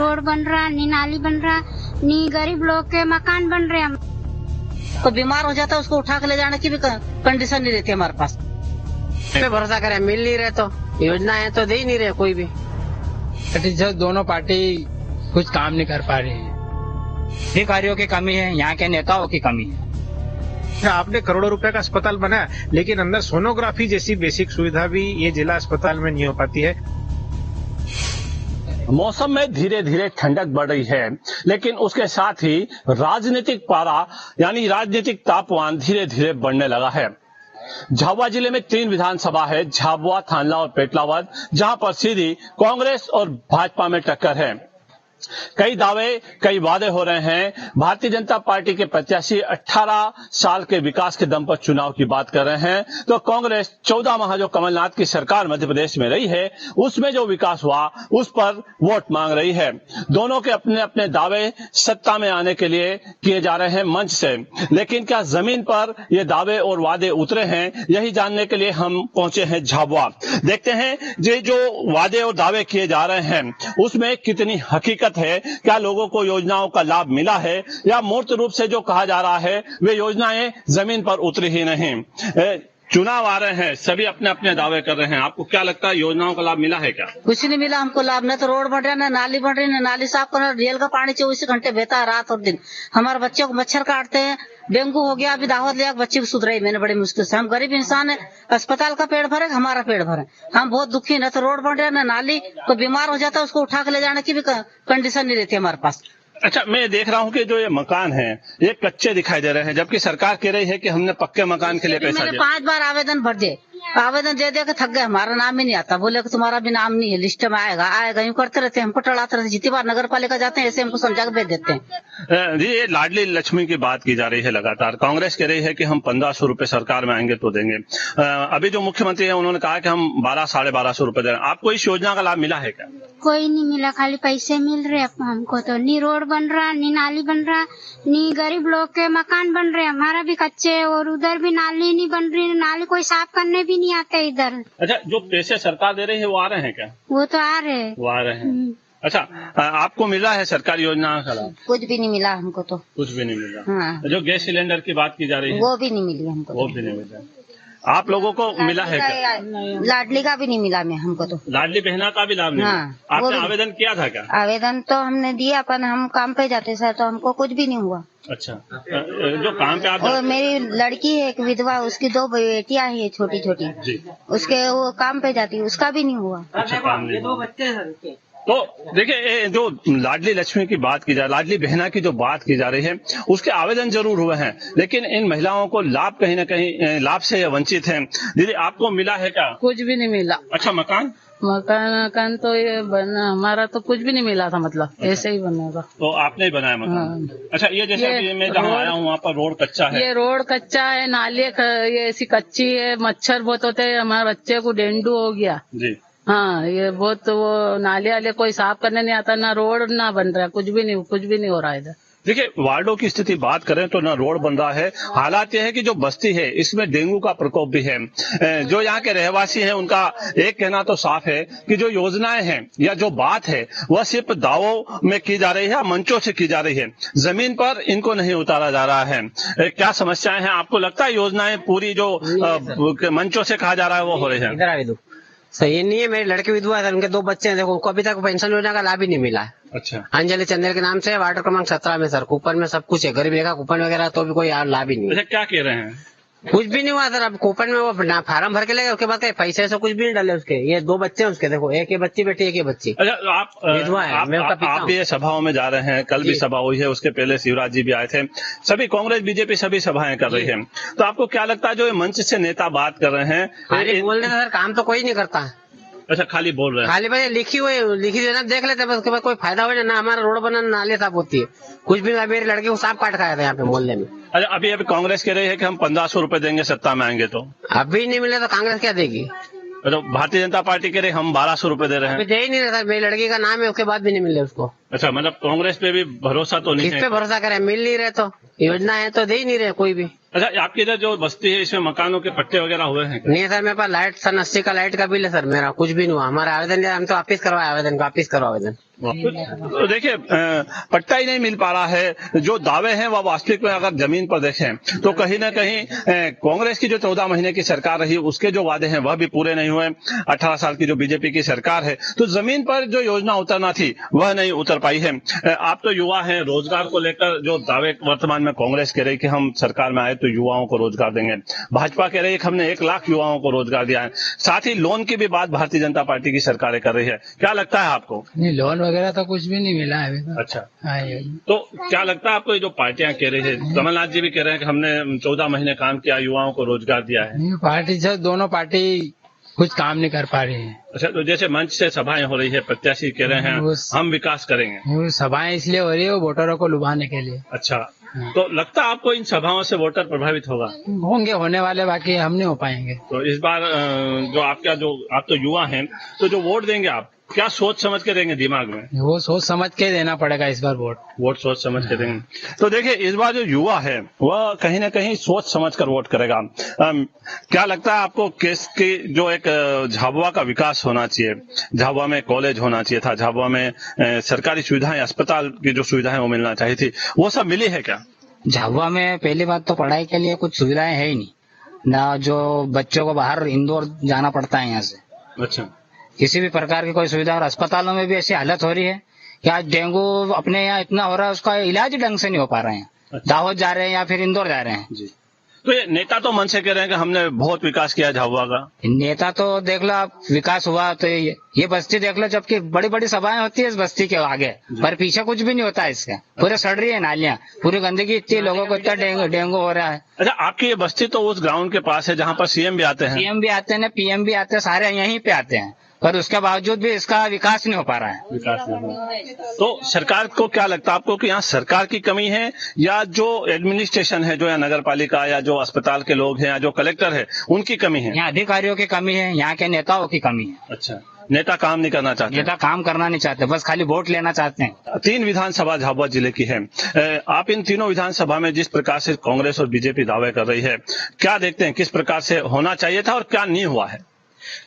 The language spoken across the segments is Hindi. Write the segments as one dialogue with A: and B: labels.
A: रोड बन रहा, नी नाली बन रहा, नी गरीब लोग के मकान बन रहे। हम
B: कोई बीमार हो जाता है उसको उठा के ले जाने की भी कंडीशन नहीं रहती हमारे पास।
C: पे भरोसा करें, मिल नहीं रहे तो योजना है तो दे ही नहीं रहे कोई भी।
D: दोनों पार्टी कुछ काम नहीं कर पा रही है, अधिकारियों की कमी है, यहाँ के नेताओं की कमी है।
E: आपने करोड़ों रुपए का अस्पताल बनाया, लेकिन अंदर सोनोग्राफी जैसी बेसिक सुविधा भी ये जिला अस्पताल में नहीं हो पाती है।
F: मौसम में धीरे धीरे ठंडक बढ़ रही है, लेकिन उसके साथ ही राजनीतिक पारा यानी राजनीतिक तापमान धीरे धीरे बढ़ने लगा है। झाबुआ जिले में 3 विधानसभा है, झाबुआ, थानला और पेटलावद, जहां पर सीधी कांग्रेस और भाजपा में टक्कर है। कई दावे, कई वादे हो रहे हैं। भारतीय जनता पार्टी के प्रत्याशी 18 साल के विकास के दम पर चुनाव की बात कर रहे हैं, तो कांग्रेस 14 माह जो कमलनाथ की सरकार मध्य प्रदेश में रही है उसमें जो विकास हुआ उस पर वोट मांग रही है। दोनों के अपने अपने दावे सत्ता में आने के लिए किए जा रहे हैं मंच से, लेकिन क्या जमीन पर ये दावे और वादे उतरे हैं, यही जानने के लिए हम पहुंचे हैं झाबुआ। देखते हैं ये जो वादे और दावे किए जा रहे हैं उसमें कितनी हकीकत है, क्या लोगों को योजनाओं का लाभ मिला है, या मूर्त रूप से जो कहा जा रहा है वे योजनाएं जमीन पर उतरी ही नहीं। चुनाव आ रहे हैं, सभी अपने अपने दावे कर रहे हैं, आपको क्या लगता है योजनाओं का लाभ मिला है क्या?
B: कुछ नहीं मिला हमको लाभ, न तो रोड बन रहा, न नाली बन रही, न नाली साफ कर रहा, जेल का पानी 24 घंटे बहता है रात और दिन। हमारे बच्चों को मच्छर काटते हैं, डेंगू हो गया, अभी दावत लिया, बच्चे को सुधराई मैंने बड़ी मुश्किल से। हम गरीब इंसान है, अस्पताल का पेड़ भरे, हमारा पेड़ भरे, हम बहुत दुखी। न तो रोड बन रहा, न नाली, कोई बीमार हो जाता है उसको उठा के ले जाने की भी कंडीशन नहीं रहती हमारे पास।
F: अच्छा, मैं देख रहा हूँ कि जो ये मकान है ये कच्चे दिखाई दे रहे हैं, जबकि सरकार कह रही है कि हमने पक्के मकान के लिए पैसा दिया।
B: 5 बार आवेदन भर दिए, आवेदन दे दे के थक गए, हमारा नाम ही नहीं आता। बोले कि तुम्हारा भी नाम नहीं है, लिस्ट में आएगा यूं करते रहते हैं, हमको टड़ाते रहते। जितनी बार नगर पालिका जाते हैं ऐसे हमको समझा के भेज देते हैं।
F: जी, ये लाडली लक्ष्मी की बात की जा रही है लगातार। कांग्रेस कह रही है कि हम 1500 रुपए सरकार में आएंगे तो देंगे। अभी जो मुख्यमंत्री है उन्होंने कहा कि हम 1200-1250 रुपए दे रहे हैं। आपको इस योजना का लाभ मिला है क्या?
A: कोई नहीं मिला, खाली पैसे मिल रहे हमको। तो नी रोड बन रहा, नी नाली बन रहा, नी गरीब लोग के मकान बन रहे, हमारा भी कच्चे, और उधर भी नाली नहीं बन रही, नाली कोई साफ करने भी नहीं आते इधर।
F: अच्छा, जो पैसे सरकार दे रही है वो आ रहे हैं क्या?
A: वो तो आ रहे हैं।
F: वो आ रहे हैं। अच्छा, आपको मिला है सरकारी योजना का लाभ?
B: कुछ भी नहीं मिला हमको तो।
F: कुछ भी नहीं मिला।
B: हाँ।
F: जो गैस सिलेंडर की बात की जा रही है
B: वो भी नहीं मिली हमको।
F: वो भी नहीं मिला। आप लोगों को मिला है क्या?
B: लाडली का भी नहीं मिला मैं हमको तो।
F: लाडली बहना का भी लाभ नहीं
B: हाँ,
F: मिला। आपने आवेदन किया था क्या?
B: आवेदन तो हमने दिया, पर हम काम पे जाते सर, तो हमको कुछ भी नहीं हुआ।
F: अच्छा, जो काम पे आप
B: और मेरी लड़की है एक विधवा, उसकी 2 बेटियां हैं छोटी छोटी, उसके वो काम पे जाती है, उसका भी नहीं हुआ।
F: अच्छा, काम नहीं। 2 बच्चे हैं। तो देखिए, जो लाडली लक्ष्मी की बात की जा रही, लाडली बहना की जो बात की जा रही है उसके आवेदन जरूर हुए हैं, लेकिन इन महिलाओं को लाभ कहीं न कहीं लाभ से वंचित हैं। दीदी, आपको मिला है क्या?
C: कुछ भी नहीं मिला।
F: अच्छा,
C: मकान तो ये बना, हमारा तो कुछ भी नहीं मिला था, मतलब अच्छा। ऐसे ही बनेगा।
F: तो आपने ही बनाया मकान? हाँ। अच्छा, ये जैसे मैं जहाँ आया हूँ वहाँ पर रोड कच्चा है।
C: ये रोड कच्चा है, नाली ये ऐसी कच्ची है, मच्छर बहुत होते हैं, हमारे बच्चे को डेंगू हो गया जी। हाँ, ये बहुत वो नाले वाले कोई साफ करने नहीं आता, ना रोड ना बन रहा है, कुछ भी नहीं हो रहा है इधर।
F: देखिए, वार्डों की स्थिति बात करें तो ना रोड बन रहा है। हालात यह है कि जो बस्ती है इसमें डेंगू का प्रकोप भी है। जो यहाँ के रहवासी हैं उनका एक कहना तो साफ है कि जो योजनाएं हैं या जो बात है वह सिर्फ दावों में की जा रही है, मंचों से की जा रही है, जमीन पर इनको नहीं उतारा जा रहा है। क्या समस्याएं हैं? आपको लगता है योजनाएं पूरी जो मंचों से कहा जा रहा है वो हो रही है?
C: सही नहीं है। मेरी लड़की विधवा है, उनके 2 बच्चे हैं, देखो उनको अभी तक पेंशन योजना का लाभ ही नहीं मिला है।
F: अच्छा,
C: अंजलि चंदेल के नाम से वार्ड क्रमांक 17 में सर, कूपन में सब कुछ है, गरीब रेखा कूपन वगैरह, तो भी कोई लाभ ही नहीं।
F: अच्छा, क्या कह रहे हैं?
C: कुछ भी नहीं हुआ सर। अब कूपन में वो फार्म भर के लेगा, उसके बाद पैसे से कुछ भी नहीं डाले उसके। ये 2 बच्चे हैं उसके, देखो एक ये बच्ची बेटी, एक ये बच्ची।
F: अच्छा, आप भी सभाओं में जा रहे हैं, कल भी सभा हुई है, उसके पहले शिवराज जी भी आए थे, सभी कांग्रेस बीजेपी सभी सभाएं कर रही है। तो आपको क्या लगता है जो ये मंच से नेता बात कर रहे हैं,
C: बोल रहे हैं सर, काम तो कोई नहीं करता है।
F: अच्छा, खाली बोल रहे हैं? खाली
C: भाई लिखी देना, देख लेते हैं, उसके बाद कोई फायदा हो ना, हमारा रोड बना, नाले साफ होती है, कुछ भी। मेरी लड़की को सांप काट खाया था यहाँ पे मोहल्ले में।
F: अच्छा, अभी कांग्रेस कह रही है कि हम 1500 रुपए देंगे सत्ता में आएंगे तो।
C: अभी नहीं मिले तो कांग्रेस क्या देगी?
F: तो भारतीय जनता पार्टी कह रही हम 1200 रुपए दे रहे हैं।
C: दे ही नहीं रहा, मेरी लड़की का नाम है, उसके बाद भी नहीं मिले उसको।
F: अच्छा, मतलब कांग्रेस पे भी भरोसा तो नहीं है?
C: किस पे भरोसा करें, मिल नहीं रहे तो योजना है तो दे ही नहीं रहे कोई भी।
F: अच्छा, आपकी इधर जो बस्ती है इसमें मकानों के पट्टे वगैरह हुए हैं?
C: नहीं सर, मेरे पास लाइट 80 का लाइट का बिल है सर, मेरा कुछ भी नहीं हुआ। हमारा आवेदन हम तो वापिस करवाए, आवेदन वापिस करो आवेदन।
F: तो देखिए पट्टा ही नहीं मिल पा रहा है। जो दावे हैं वह वास्तविक में अगर जमीन पर देखें तो कहीं ना कहीं कांग्रेस की जो 14 महीने की सरकार रही उसके जो वादे हैं वह भी पूरे नहीं हुए। 18 साल की जो बीजेपी की सरकार है तो जमीन पर जो योजना उतरना थी वह नहीं उतर पाई है। आप तो युवा हैं, रोजगार को लेकर जो दावे वर्तमान में कांग्रेस कह रही कि हम सरकार में आए तो युवाओं को रोजगार देंगे, भाजपा कह रही है कि हमने 1 लाख युवाओं को रोजगार दिया है, साथ ही लोन की भी बात भारतीय जनता पार्टी की सरकारें कर रही है। क्या लगता है आपको?
D: नहीं, लोन वगैरह तो कुछ भी नहीं मिला है अभी तो।
F: अच्छा,
D: तो
F: क्या लगता है आपको ये जो पार्टियां कह रही है, कमलनाथ जी भी कह रहे हैं कि हमने 14 महीने काम किया, युवाओं को रोजगार दिया है,
D: पार्टी से दोनों पार्टी कुछ काम नहीं कर पा रही है।
F: अच्छा, तो जैसे मंच से सभाएं हो रही है, प्रत्याशी कह रहे हैं हम विकास करेंगे,
D: वो सभाएं इसलिए हो रही है वो वोटरों को लुभाने के लिए।
F: अच्छा, तो लगता है आपको इन सभाओं से वोटर प्रभावित होगा?
D: होंगे, होने वाले, बाकी हम नहीं हो पाएंगे।
F: तो इस बार जो आप तो युवा हैं तो जो वोट देंगे आप क्या सोच समझ के देंगे दिमाग में?
D: वो सोच समझ के देना पड़ेगा इस बार वोट
F: सोच समझ के देंगे। तो देखिए इस बार जो युवा है वह कहीं ना कहीं सोच समझ कर वोट करेगा। क्या लगता है आपको केस की जो एक झाबुआ का विकास होना चाहिए, झाबुआ में कॉलेज होना चाहिए था, झाबुआ में सरकारी सुविधाएं, अस्पताल की जो सुविधाएं वो मिलना चाहिए थी, वो सब मिली है क्या?
D: झाबुआ में पहली बात तो पढ़ाई के लिए कुछ सुविधाएं है ही नहीं ना, जो बच्चों को बाहर इंदौर जाना पड़ता है यहाँ से।
F: अच्छा,
D: किसी भी प्रकार की कोई सुविधा, और अस्पतालों में भी ऐसी हालत हो रही है कि आज डेंगू अपने यहाँ इतना हो रहा है उसका इलाज ढंग से नहीं हो पा रहे हैं।
F: अच्छा।
D: दाहोद जा रहे हैं या फिर इंदौर जा रहे हैं
F: जी। तो ये नेता तो मन से कह रहे हैं कि हमने बहुत विकास किया झाबुआ का।
D: नेता तो देख लो आप, विकास हुआ तो ये बस्ती देख लो, जबकि बड़ी बड़ी सभाएं होती है इस बस्ती के आगे, पर पीछे कुछ भी नहीं होता है इसका। पूरे सड़ रही है नालियां, पूरी गंदगी इतनी, लोगों को इतना डेंगू हो रहा है।
F: अच्छा, आपकी ये बस्ती तो उस ग्राउंड के पास है जहाँ पर सीएम भी आते हैं?
D: सीएम भी आते हैं, पीएम भी आते हैं, सारे यहीं पे आते हैं, पर उसके बावजूद भी इसका विकास नहीं हो पा रहा है।
F: विकास नहीं हो रहा है। तो सरकार को क्या लगता है आपको कि यहाँ सरकार की कमी है या जो एडमिनिस्ट्रेशन है, जो यहाँ नगर पालिका या जो अस्पताल के लोग हैं या जो कलेक्टर है उनकी कमी है?
D: यहाँ अधिकारियों की कमी है, यहाँ के नेताओं की कमी है।
F: अच्छा, नेता काम नहीं करना चाहते?
D: नेता काम करना नहीं चाहते, बस खाली वोट लेना चाहते हैं।
F: 3 विधानसभा झाबुआ जिले की है। आप इन तीनों विधानसभा में जिस प्रकार से कांग्रेस और बीजेपी दावे कर रही है, क्या देखते हैं किस प्रकार से होना चाहिए था और क्या नहीं हुआ है?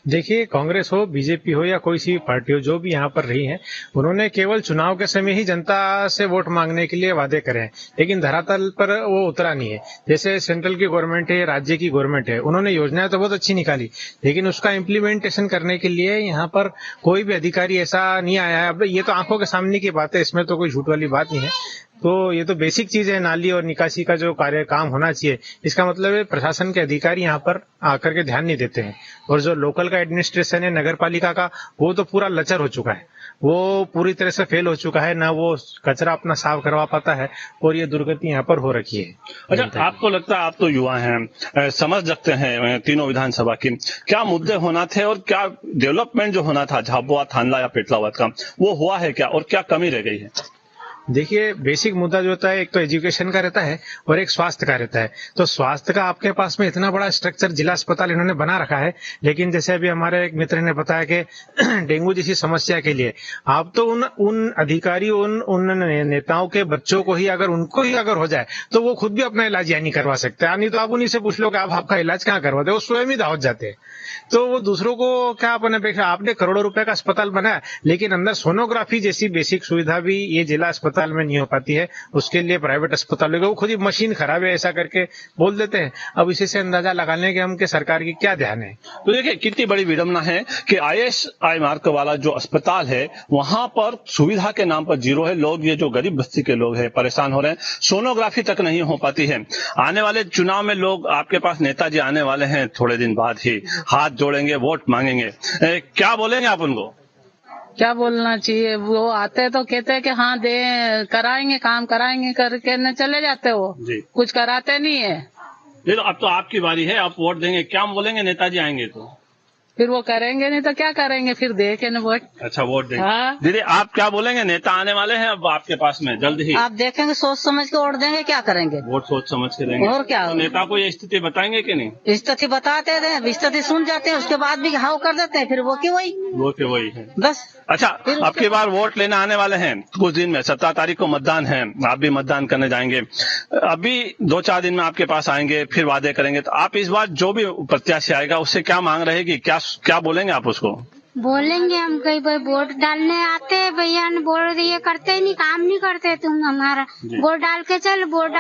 E: देखिए, कांग्रेस हो, बीजेपी हो या कोई सी पार्टी हो, जो भी यहाँ पर रही है, उन्होंने केवल चुनाव के समय ही जनता से वोट मांगने के लिए वादे करे हैं, लेकिन धरातल पर वो उतरा नहीं है। जैसे सेंट्रल की गवर्नमेंट है, राज्य की गवर्नमेंट है, उन्होंने योजनाएं तो बहुत अच्छी निकाली, लेकिन उसका इम्प्लीमेंटेशन करने के लिए यहाँ पर कोई भी अधिकारी ऐसा नहीं आया है। अब ये तो आंखों के सामने की बात है, इसमें तो कोई झूठ वाली बात नहीं है। तो ये तो बेसिक चीज है, नाली और निकासी का जो काम होना चाहिए। इसका मतलब है प्रशासन के अधिकारी यहाँ पर आकर के ध्यान नहीं देते हैं, और जो लोकल का एडमिनिस्ट्रेशन है नगर पालिका का, वो तो पूरा लचर हो चुका है, वो पूरी तरह से फेल हो चुका है, ना वो कचरा अपना साफ करवा पाता है, और ये दुर्गति यहाँ पर हो रखी है।
F: अच्छा, आपको लगता है, आप तो युवा हैं, समझ सकते हैं तीनों विधानसभा की क्या मुद्दे होना थे और क्या डेवलपमेंट जो होना था झाबुआ, थानला या पेटलावद का, वो हुआ है क्या और क्या कमी रह गई है?
E: देखिए, बेसिक मुद्दा जो होता है, एक तो एजुकेशन का रहता है और एक स्वास्थ्य का रहता है। तो स्वास्थ्य का आपके पास में इतना बड़ा स्ट्रक्चर जिला अस्पताल इन्होंने बना रखा है, लेकिन जैसे अभी हमारे एक मित्र ने बताया कि डेंगू जैसी समस्या के लिए आप तो उन अधिकारियों, उन नेताओं के बच्चों को ही अगर हो जाए तो वो खुद भी अपना इलाज यहाँ नहीं करवा सकते। नहीं तो आप उन्हीं से पूछ लो कि आप आपका इलाज कहाँ करवाते, वो स्वयं ही दावत जाते हैं। तो वो दूसरों को क्या अपन अपेक्षा, आपने करोड़ों रुपए का अस्पताल बनाया, लेकिन अंदर सोनोग्राफी जैसी बेसिक सुविधा भी ये जिला अस्पताल में नहीं हो पाती है। उसके लिए प्राइवेट अस्पताल वो खुद ही मशीन खराब है ऐसा करके बोल देते हैं। अब इसी से अंदाजा लगा लें कि हम के सरकार की क्या ध्यान है।
F: तो देखिए कितनी बड़ी विडम्बना है कि ISI मार्क वाला जो अस्पताल है वहां पर सुविधा के नाम पर जीरो है। लोग, ये जो गरीब बस्ती के लोग हैं, परेशान हो रहे हैं, सोनोग्राफी तक नहीं हो पाती है। आने वाले चुनाव में लोग, आपके पास नेताजी आने वाले हैं थोड़े दिन बाद ही, हाथ जोड़ेंगे, वोट मांगेंगे, क्या बोलेंगे आप उनको?
C: क्या बोलना चाहिए, वो आते तो कहते हैं कि हाँ दे कराएंगे, काम कराएंगे करके न चले जाते, वो कुछ कराते नहीं है।
F: ये तो अब तो आपकी बारी है, आप वोट देंगे, क्या बोलेंगे नेताजी आएंगे तो?
C: फिर वो करेंगे नहीं तो क्या करेंगे, फिर दे के न वोट।
F: अच्छा, वोट देंगे।
C: हाँ।
F: दीदी, आप क्या बोलेंगे? नेता आने वाले हैं अब आपके पास में जल्द ही,
B: आप देखेंगे, सोच समझ के वोट देंगे, क्या करेंगे?
F: वोट सोच समझ के देंगे,
B: और क्या?
F: तो नेता को ये स्थिति बताएंगे कि नहीं?
B: स्थिति बताते हैं, स्थिति सुन जाते हैं, उसके बाद भी हाव कर देते हैं, फिर वो की वही
F: है
B: बस।
F: अच्छा, अब की बार वोट लेने आने वाले हैं कुछ दिन में, 17 तारीख को मतदान है, आप भी मतदान करने जाएंगे। अभी 2-4 दिन में आपके पास आएंगे, फिर वादे करेंगे, तो आप इस बार जो भी प्रत्याशी आएगा उससे क्या मांग रहेगी, क्या बोलेंगे आप उसको?
A: बोलेंगे हम कई बार वोट डालने आते हैं भैया ने वोट ये करते ही नहीं, काम नहीं करते तुम हमारा वोट डाल के चल, वोट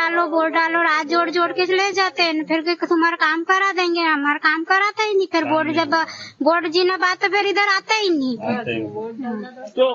A: डालो रात जोड़ जोड़ के ले जाते हैं, फिर तुम्हारा काम करा देंगे, हमारा काम कराता ही नहीं, फिर वोट जब वोट जीना बात तो फिर इधर आता ही नहीं।
F: तो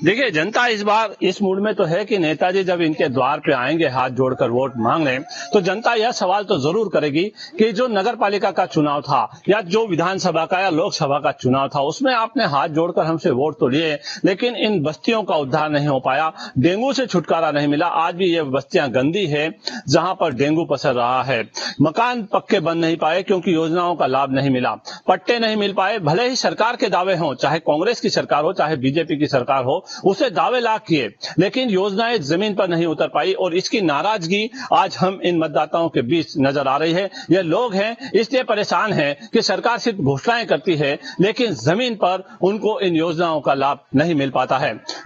F: देखिए जनता इस बार इस मूड में तो है कि नेताजी जब इनके द्वार पे आएंगे हाथ जोड़कर वोट मांगने, तो जनता यह सवाल तो जरूर करेगी कि जो नगर पालिका का चुनाव था या जो विधानसभा का या लोकसभा का चुनाव था उसमें आपने हाथ जोड़कर हमसे वोट तो लिए, लेकिन इन बस्तियों का उद्धार नहीं हो पाया, डेंगू से छुटकारा नहीं मिला। आज भी ये बस्तियां गंदी है जहां पर डेंगू पसर रहा है। मकान पक्के बन नहीं पाए क्योंकि योजनाओं का लाभ नहीं मिला, पट्टे नहीं मिल पाए। भले ही सरकार के दावे हों, चाहे कांग्रेस की सरकार हो चाहे बीजेपी की सरकार हो, उसे दावे लाख किए लेकिन योजनाएं जमीन पर नहीं उतर पाई और इसकी नाराजगी आज हम इन मतदाताओं के बीच नजर आ रही है। ये लोग हैं इसलिए परेशान हैं कि सरकार सिर्फ घोषणाएं करती है लेकिन जमीन पर उनको इन योजनाओं का लाभ नहीं मिल पाता है।